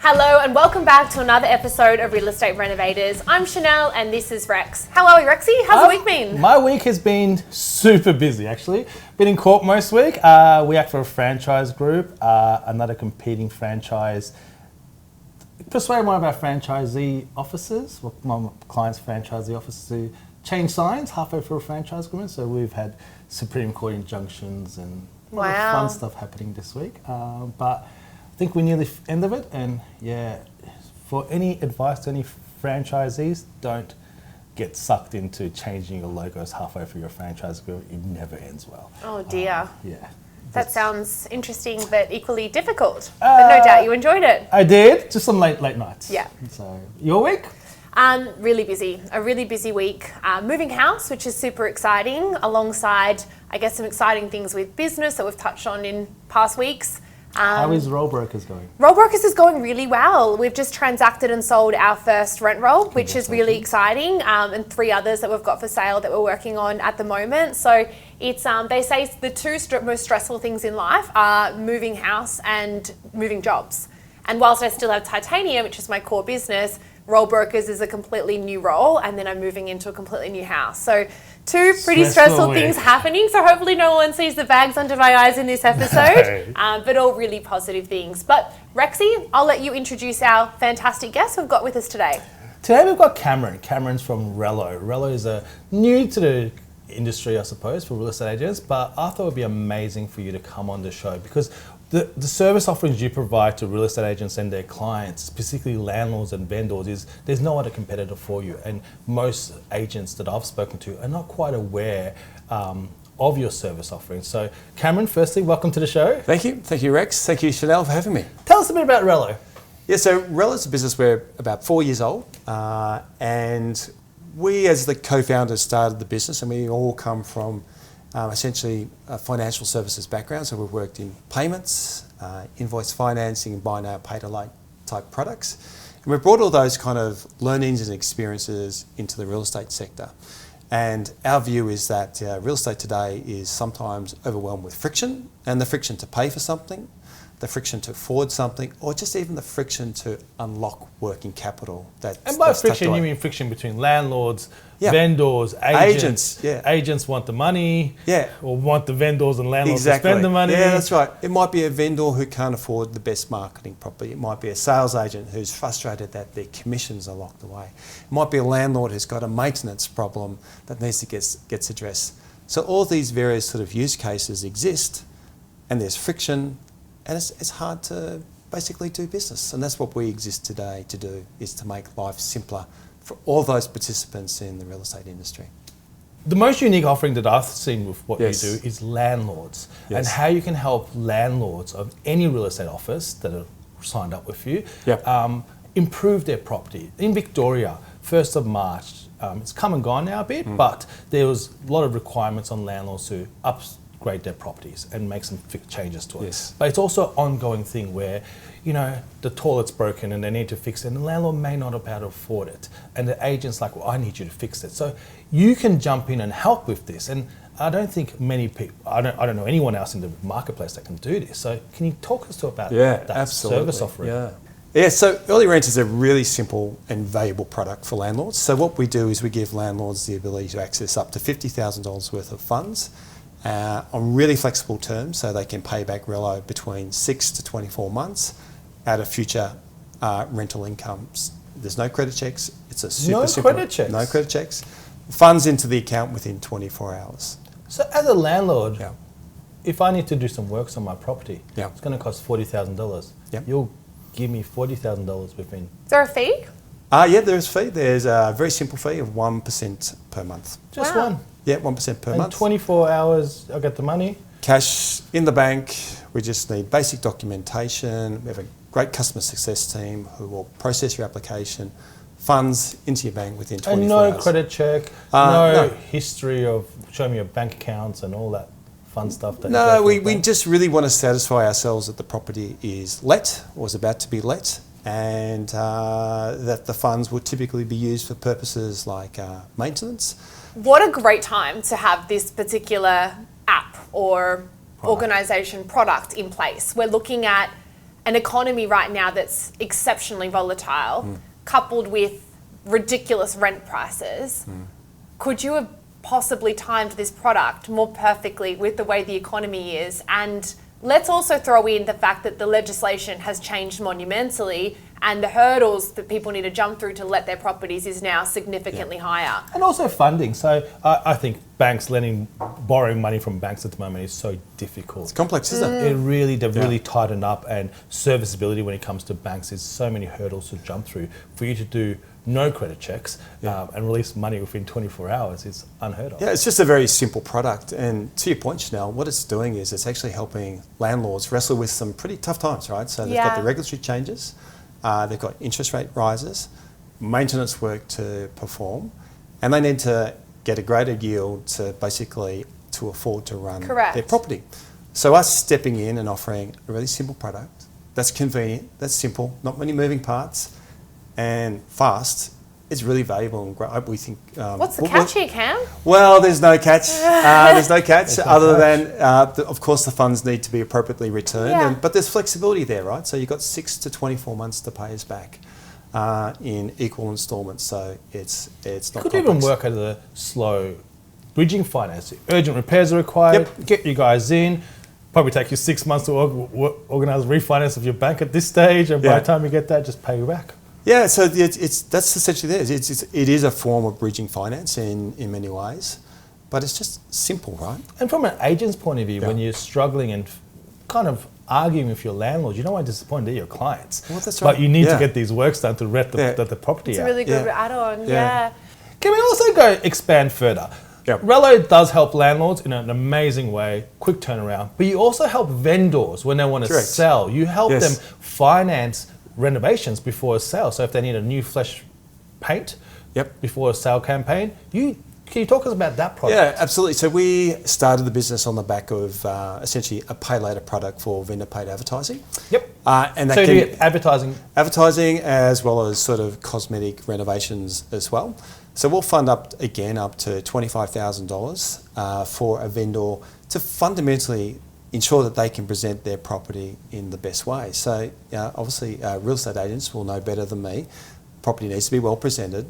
Hello and welcome back to another episode of Real Estate Renovators. I'm Chanell and this is Rex. How are we, Rexy? How's the week been? My week has been super busy, actually. Been in court most week. We act for a franchise group, another competing franchise. Persuade one of our franchisee officers, my client's franchisee officers, to change signs halfway through a franchise agreement. So we've had Supreme Court injunctions and a lot of fun stuff happening this week. But I think we're near the end of it, and yeah, for any advice to any franchisees, don't get sucked into changing your logos halfway through your franchise agreement. It never ends well. Oh dear. Yeah. That sounds interesting, but equally difficult. But no doubt you enjoyed it. I did, just some late nights. Yeah. So, your week? Really busy. A really busy week. Moving house, which is super exciting, alongside, I guess, some exciting things with business that we've touched on in past weeks. How is Roll Brokers going? Roll Brokers is going really well. We've just transacted and sold our first rent roll, which is really exciting, and 3 others that we've got for sale that we're working on at the moment. So it's they say the 2 most stressful things in life are moving house and moving jobs. And whilst I still have Titanium, which is my core business, Roll Brokers is a completely new role, and then I'm moving into a completely new house. So 2 pretty stressful things happening. So hopefully no one sees the bags under my eyes in this episode, but all really positive things. But Rexy, I'll let you introduce our fantastic guest we've got with us today. Today we've got Cameron. Cameron's from Rello. Rello is new to the industry, I suppose, for real estate agents, but I thought it would be amazing for you to come on the show because the service offerings you provide to real estate agents and their clients, particularly landlords and vendors, there's no other competitor for you. And most agents that I've spoken to are not quite aware of your service offerings. So Cameron, firstly, welcome to the show. Thank you Rex. Thank you Chanell for having me. Tell us a bit about Rello. Yeah, so Rello's a business, we're about 4 years old, and we as the co-founders started the business, and we all come from essentially a financial services background. So we've worked in payments, invoice financing, and buy now, pay to late type products. And we've brought all those kind of learnings and experiences into the real estate sector. And our view is that real estate today is sometimes overwhelmed with friction, and the friction to pay for something, the friction to afford something, or just even the friction to unlock working capital. And by friction, you mean friction between landlords, vendors, agents. Agents want the money, or want the vendors and landlords to spend the money. Yeah, that's right. It might be a vendor who can't afford the best marketing property. It might be a sales agent who's frustrated that their commissions are locked away. It might be a landlord who's got a maintenance problem that needs to gets addressed. So all these various sort of use cases exist, and there's friction. And it's hard to basically do business. And that's what we exist today to do, is to make life simpler for all those participants in the real estate industry. The most unique offering that I've seen with what you do is landlords, and how you can help landlords of any real estate office that are signed up with you improve their property. In Victoria, 1st of March, it's come and gone now a bit, but there was a lot of requirements on landlords to upgrade their properties and make some changes to it. But it's also an ongoing thing where, the toilet's broken and they need to fix it, and the landlord may not be able to afford it. And the agent's like, well, I need you to fix it. So you can jump in and help with this. And I don't think many people, I don't know anyone else in the marketplace that can do this. So can you talk us to about that service offering? Yeah, so early rent is a really simple and valuable product for landlords. So what we do is we give landlords the ability to access up to $50,000 worth of funds on really flexible terms, so they can pay back Rello between 6 to 24 months out of future rental incomes. There's no credit checks. It's a super simple. No credit checks. Funds into the account within 24 hours. So as a landlord, if I need to do some works on my property, it's going to cost $40,000. You'll give me $40,000 within. Is there a fee? Yeah, there is a fee. There's a very simple fee of 1% per month. Just one? Yeah, 1% per month. 24 hours, I'll get the money? Cash in the bank. We just need basic documentation. We have a great customer success team who will process your application, funds into your bank within 24 hours. And no credit check, no history of showing me your bank accounts and all that fun stuff? No, we just really want to satisfy ourselves that the property is let or is about to be let, and that the funds will typically be used for purposes like maintenance. What a great time to have this particular app or organisation product in place. We're looking at an economy right now that's exceptionally volatile, coupled with ridiculous rent prices, could you have possibly timed this product more perfectly with the way the economy is? And let's also throw in the fact that the legislation has changed monumentally and the hurdles that people need to jump through to let their properties is now significantly higher. And also funding. So I think borrowing money from banks at the moment is so difficult. It's complex, isn't it? They've really tightened up, and serviceability when it comes to banks is so many hurdles to jump through. For you to do no credit checks and release money within 24 hours is unheard of. Yeah, it's just a very simple product. And to your point, Chanell, what it's doing is it's actually helping landlords wrestle with some pretty tough times, right? So they've got the regulatory changes, they've got interest rate rises, maintenance work to perform, and they need to get a greater yield to basically to afford to run their property. So us stepping in and offering a really simple product that's convenient, that's simple, not many moving parts, and fast, it's really valuable and great. We think. What's the catch here, Cam? Well, there's no catch. There's no catch other than, of course, the funds need to be appropriately returned. But there's flexibility there, right? So you've got 6 to 24 months to pay us back in equal instalments. So it's not. Could even work out the slow bridging finance. Urgent repairs are required. Get you guys in. Probably take you 6 months to organise refinance of your bank at this stage, and by the time you get that, just pay you back. Yeah, so that's essentially it. It is a form of bridging finance in many ways, but it's just simple, right? And from an agent's point of view, when you're struggling and kind of arguing with your landlord, you don't want to disappoint your clients. Well, that's right. But you need to get these works done to rent the property It's out. a really good add-on, Can we also go expand further? Yep. Rello does help landlords in an amazing way, quick turnaround, but you also help vendors when they want to sell. You help them finance renovations before a sale. So if they need a new fresh paint before a sale campaign, can you talk to us about that product? Yeah, absolutely. So we started the business on the back of essentially a pay later product for vendor paid advertising. Yep. And that so you do advertising as well as sort of cosmetic renovations as well. So we'll fund up to $25,000 for a vendor to fundamentally ensure that they can present their property in the best way. So obviously real estate agents will know better than me. Property needs to be well presented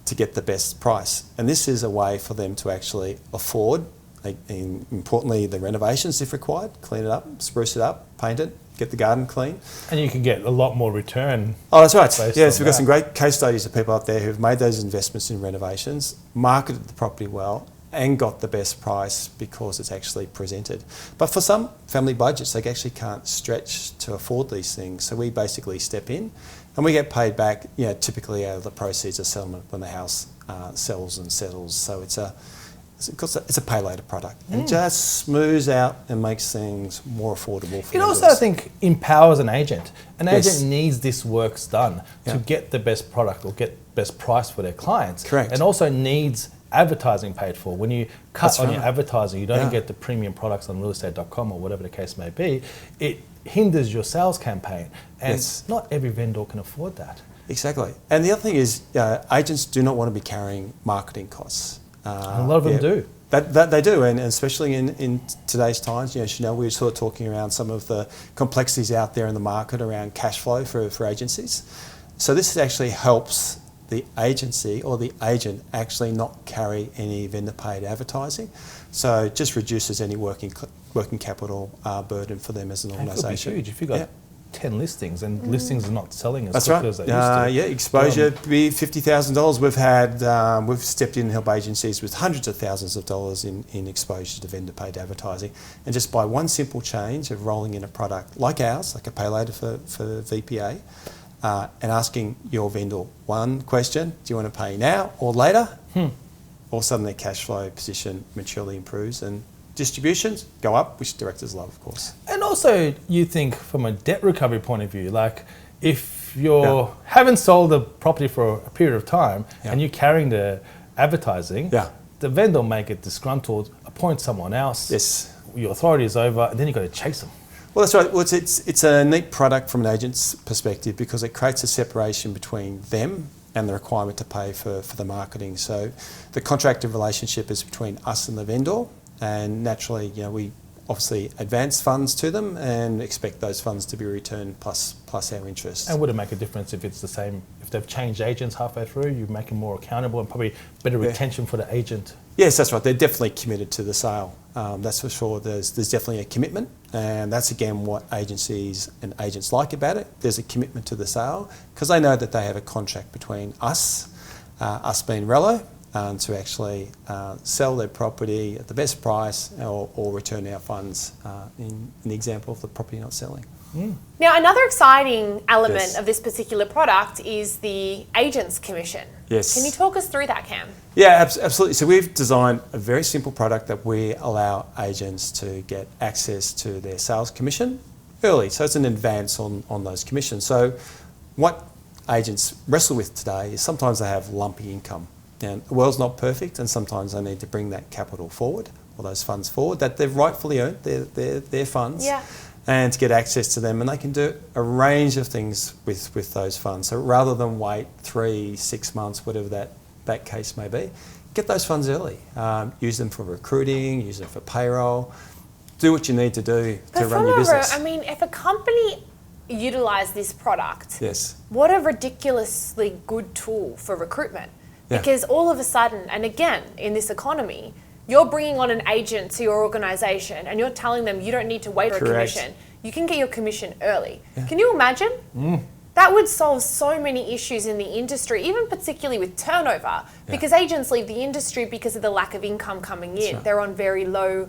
to get the best price. And this is a way for them to actually afford, and importantly, the renovations if required, clean it up, spruce it up, paint it, get the garden clean. And you can get a lot more return. Oh, that's right. Yes, we've got some great case studies of people out there who've made those investments in renovations, marketed the property well, and got the best price because it's actually presented. But for some family budgets, they actually can't stretch to afford these things. So we basically step in and we get paid back, typically out of the proceeds of settlement when the house sells and settles. So it's a pay later product. And it just smooths out and makes things more affordable for It also, I think, empowers an agent. An agent needs this works done to get the best product or get best price for their clients. Correct. And also needs advertising paid for. When you cut on your advertising, you don't get the premium products on realestate.com or whatever the case may be. It hinders your sales campaign, and not every vendor can afford that. Exactly. And the other thing is agents do not want to be carrying marketing costs. A lot of them do. That they do, and especially in today's times, Chanell, we were sort of talking around some of the complexities out there in the market around cash flow for agencies. So this actually helps the agency or the agent actually not carry any vendor paid advertising. So it just reduces any working capital burden for them as an organisation. It could be huge if you've got 10 listings and listings are not selling as quickly as they used to. Exposure be $50,000. We've stepped in and helped agencies with hundreds of thousands of dollars in exposure to vendor paid advertising. And just by one simple change of rolling in a product like ours, like a pay later for VPA, and asking your vendor one question: do you want to pay now or later? All of a sudden their cash flow position maturely improves and distributions go up, which directors love, of course. And also, you think from a debt recovery point of view, like if you haven't sold the property for a period of time and you're carrying the advertising, the vendor may get disgruntled, appoint someone else, your authority is over, and then you've got to chase them. Well, that's right. Well, it's a neat product from an agent's perspective because it creates a separation between them and the requirement to pay for the marketing. So the contracted relationship is between us and the vendor, and naturally, we obviously advance funds to them and expect those funds to be returned plus our interest. And would it make a difference if it's the same, if they've changed agents halfway through, you make them more accountable and probably better retention for the agent? Yes, that's right. They're definitely committed to the sale. That's for sure. There's definitely a commitment, and that's again what agencies and agents like about it. There's a commitment to the sale because they know that they have a contract between us being Rello, to actually sell their property at the best price or return our funds in the example of the property not selling. Now, another exciting element of this particular product is the agent's commission. Yes. Can you talk us through that, Cam? Yeah, absolutely. So we've designed a very simple product that we allow agents to get access to their sales commission early. So it's an advance on those commissions. So what agents wrestle with today is sometimes they have lumpy income. And the world's not perfect, and sometimes they need to bring that capital forward, or those funds forward, that they've rightfully earned, their funds, and to get access to them. And they can do a range of things with those funds. So rather than wait 3-6 months, whatever that case may be, get those funds early. Use them for recruiting, use them for payroll. Do what you need to do to run your business. I mean, if a company utilise this product, yes, what a ridiculously good tool for recruitment. Because all of a sudden, and again, in this economy, you're bringing on an agent to your organisation and you're telling them you don't need to wait for a commission. You can get your commission early. Can you imagine? That would solve so many issues in the industry, even particularly with turnover, because agents leave the industry because of the lack of income coming in. They're on very low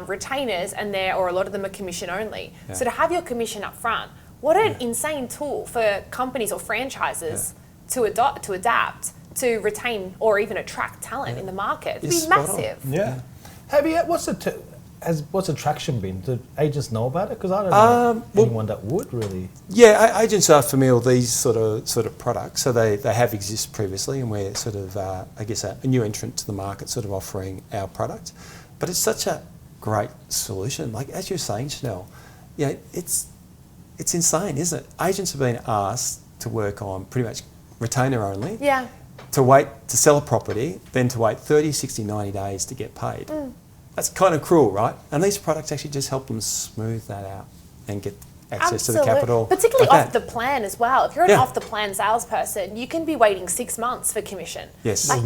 retainers, and or a lot of them are commission only. So to have your commission up front, what an insane tool for companies or franchises to adapt to retain or even attract talent in the market. It'd be massive. What's the traction been? Do agents know about it? Because I don't know anyone that would really. Yeah, agents are familiar with these sort of products, so they have exist previously, and we're sort of I guess a new entrant to the market, sort of offering our product. But it's such a great solution. Like as you're saying, Chanell, it's insane, isn't it? Agents have been asked to work on pretty much retainer only. Yeah. To wait to sell a property, then to wait 30, 60, 90 days to get paid. That's kind of cruel, right? And these products actually just help them smooth that out and get access to the capital. Particularly off the plan as well. If you're an off the plan salesperson, you can be waiting 6 months for commission. Yes. Like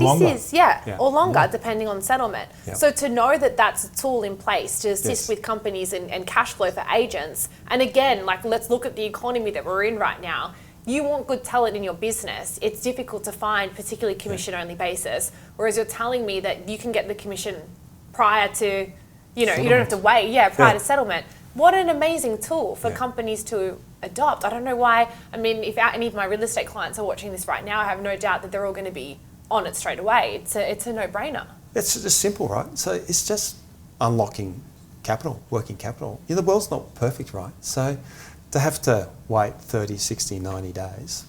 or longer, depending on settlement. So to know that that's a tool in place to assist with companies and cash flow for agents. And again, like let's look at the economy that we're in right now. You want good talent in your business. It's difficult to find, particularly commission-only basis. Whereas you're telling me that you can get the commission prior to, you don't have to wait. Prior to settlement. What an amazing tool for companies to adopt. I don't know why. I mean, if any of my real estate clients are watching this right now, I have no doubt that they're all going to be on it straight away. It's a no-brainer. It's just simple, right? So it's just unlocking capital, working capital. The world's not perfect, right? So to have to wait 30, 60, 90 days,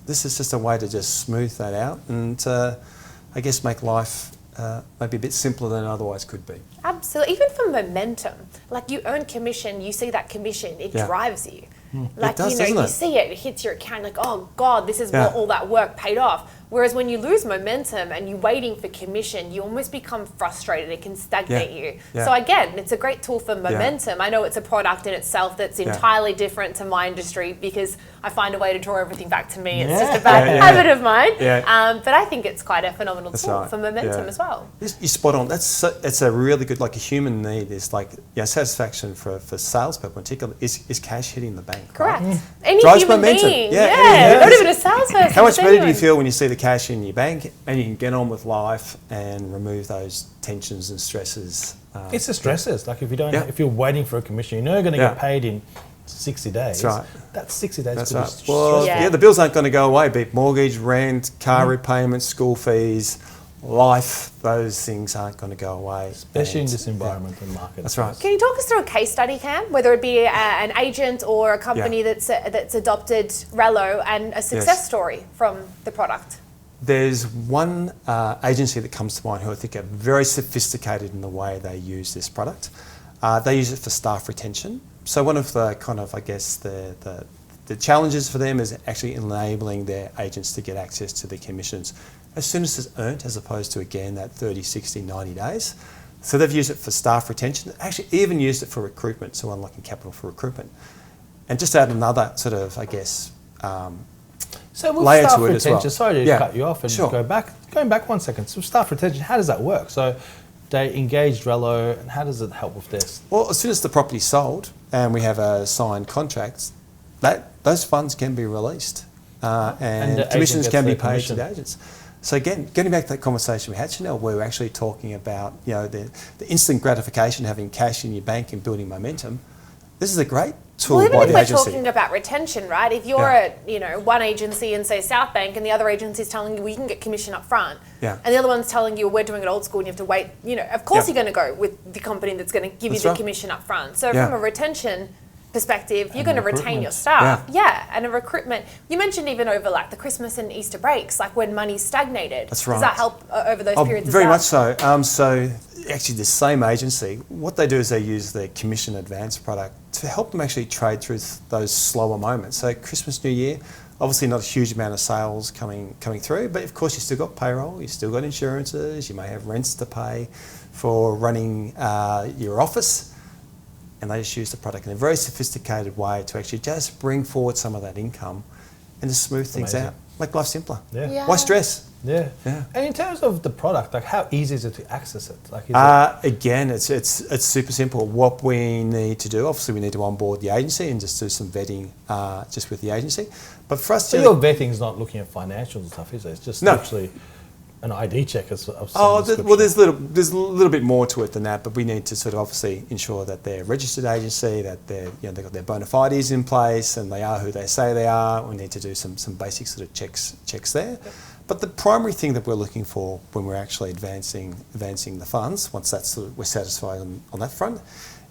this is just a way to just smooth that out and I guess make life maybe a bit simpler than it otherwise could be. Absolutely. Even for momentum. Like you earn commission, you see that commission, it drives you. Like, it does, you see it hits your account like, oh God, this is what all that work paid off. Whereas when you lose momentum and you're waiting for commission, you almost become frustrated. It can stagnate you. So again, it's a great tool for momentum. I know it's a product in itself that's entirely different to my industry because I find a way to draw everything back to me. It's just a bad habit of mine. But I think it's quite a phenomenal tool for momentum as well. You're spot on. It's a really good, like a human need is like satisfaction for salespeople in particular is cash hitting the bank. Correct. Right? Any drives human momentum. being. Not even a salesperson. How much better do you feel when you see the cash in your bank and you can get on with life and remove those tensions and stresses? It's the stresses. Like if you're waiting for a commission, you're going to get paid in 60 days. That's right. That's 60 days. That's right. Well, the bills aren't going to go away. Be it mortgage, rent, car repayments, school fees, life, those things aren't going to go away. Especially in this environment and market. That's right. Can you talk us through a case study, Cam? Whether it be an agent or a company that's adopted Rello and a success story from the product? There's one agency that comes to mind who I think are very sophisticated in the way they use this product. They use it for staff retention. So one of the kind of, I guess, the challenges for them is actually enabling their agents to get access to the commissions as soon as it's earned, as opposed to, again, that 30, 60, 90 days. So they've used it for staff retention, actually even used it for recruitment, so unlocking capital for recruitment. And just add another sort of, I guess, so with layer staff to it as well. retention, sorry to cut you off and Sure. going back 1 second. So staff retention, how does that work? So they engaged Rello, and how does it help with this? Well, as soon as the property's sold and we have a signed contract, those funds can be released and the commissions agent can be gets their paid to commission. the agents. So again, getting back to that conversation we had, Chanell, where we're actually talking about the instant gratification, having cash in your bank and building momentum. This is a great tool Well, even by if the we're agency. talking about retention, right? If you're at, one agency in, say, South Bank, and the other agency is telling you, well, you can get commission up front, and the other one's telling you, well, we're doing it old school and you have to wait, of course you're going to go with the company that's going to give you the commission up front. So from a retention perspective, you're going to retain your staff. And a recruitment. You mentioned even over like the Christmas and Easter breaks, like when money's stagnated. That's right. Does that help over those periods as very well? much so. So actually the same agency, what they do is they use their commission advance product to help them actually trade through those slower moments. So Christmas, New Year, obviously not a huge amount of sales coming through, but of course you've still got payroll, you've still got insurances, you may have rents to pay for running your office. And they just use the product in a very sophisticated way to actually just bring forward some of that income and just smooth things out. Make life simpler. Why stress? Yeah. And in terms of the product, like how easy is it to access it? Like, again, it's super simple. What we need to do, obviously we need to onboard the agency and just do some vetting just with the agency. But for us, so your vetting is not looking at financials and stuff, is it? It's just literally an ID check of some there's a little bit more to it than that, but we need to sort of obviously ensure that they're a registered agency, that they've got their bona fides in place, and they are who they say they are. We need to do some basic sort of checks there. Yep. But the primary thing that we're looking for when we're actually advancing the funds, once that's we're satisfied on that front,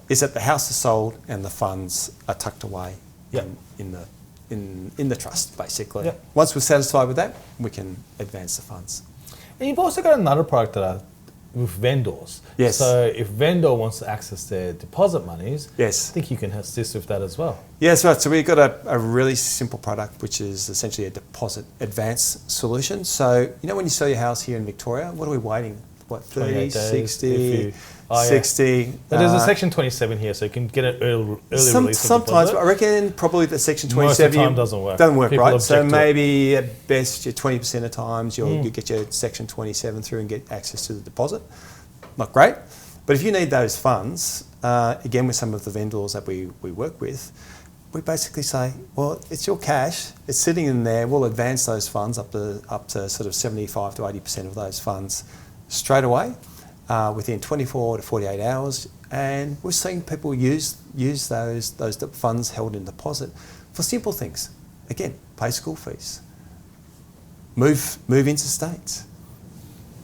is that the house is sold and the funds are tucked away in the trust, basically. Yep. Once we're satisfied with that, we can advance the funds. And you've also got another product that are with vendors. Yes. So if vendor wants to access their deposit monies, I yes, think you can assist with that as well. Yes, right. So we've got a really simple product, which is essentially a deposit advance solution. So, when you sell your house here in Victoria, what are we waiting? What, 30, 60, 60? But there's a Section 27 here, so you can get an early release of sometimes, deposit. I reckon probably the Section 27... Most of the time doesn't work. Doesn't work, People right? So object to maybe at best, 20% of times you get your Section 27 through and get access to the deposit. Not great. But if you need those funds, again, with some of the vendors that we work with, we basically say, well, it's your cash, it's sitting in there, we'll advance those funds up to sort of 75 to 80% of those funds straight away within 24 to 48 hours. And we're seeing people use those funds held in deposit for simple things. Again, pay school fees, move interstate.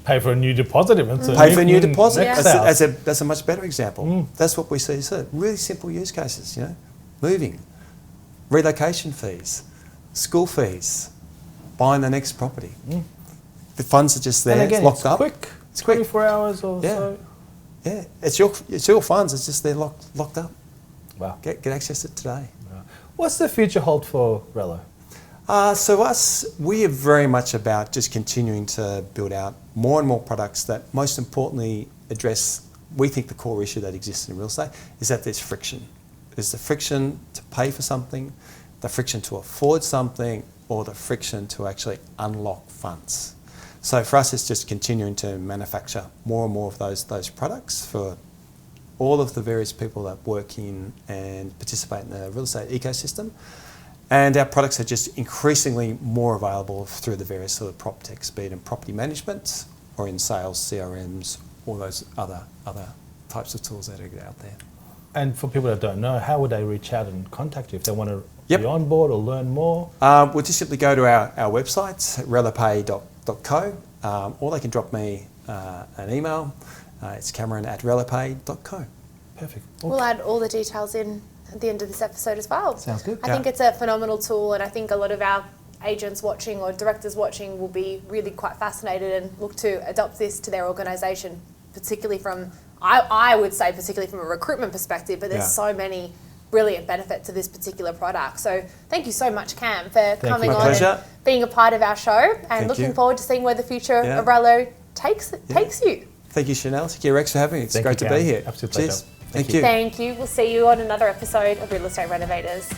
Pay for a new deposit. Pay for a new deposit. Yeah. That's a much better example. That's what we see. So really simple use cases, moving, relocation fees, school fees, buying the next property. The funds are just there, again, locked up. It's quick. 24 hours or so. Yeah, it's your funds. It's just they're locked up. Wow. Get access to it today. Wow. What's the future hold for Rello? We are very much about just continuing to build out more and more products that most importantly address, we think the core issue that exists in real estate is that there's friction. There's the friction to pay for something, the friction to afford something, or the friction to actually unlock funds. So for us, it's just continuing to manufacture more and more of those products for all of the various people that work in and participate in the real estate ecosystem. And our products are just increasingly more available through the various sort of prop tech, be it in property management or in sales, CRMs, all those other types of tools that are out there. And for people that don't know, how would they reach out and contact you if they want to be on board or learn more? We'll just simply go to our website, relopay.co, or they can drop me an email. It's cameron@relopay.co. Perfect. We'll add all the details in at the end of this episode as well. Sounds good. I think it's a phenomenal tool, and I think a lot of our agents watching or directors watching will be really quite fascinated and look to adopt this to their organisation, particularly from, I would say particularly from a recruitment perspective, but there's so many brilliant benefits to this particular product. So thank you so much, Cam, for coming on and being a part of our show, and looking forward to seeing where the future of Rello takes you. Thank you, Chanell. Thank you, Rex, for having me. It's Thank great you, to be Cam. here. Absolute Cheers. pleasure. Thank you. Thank you. We'll see you on another episode of Real Estate Renovators.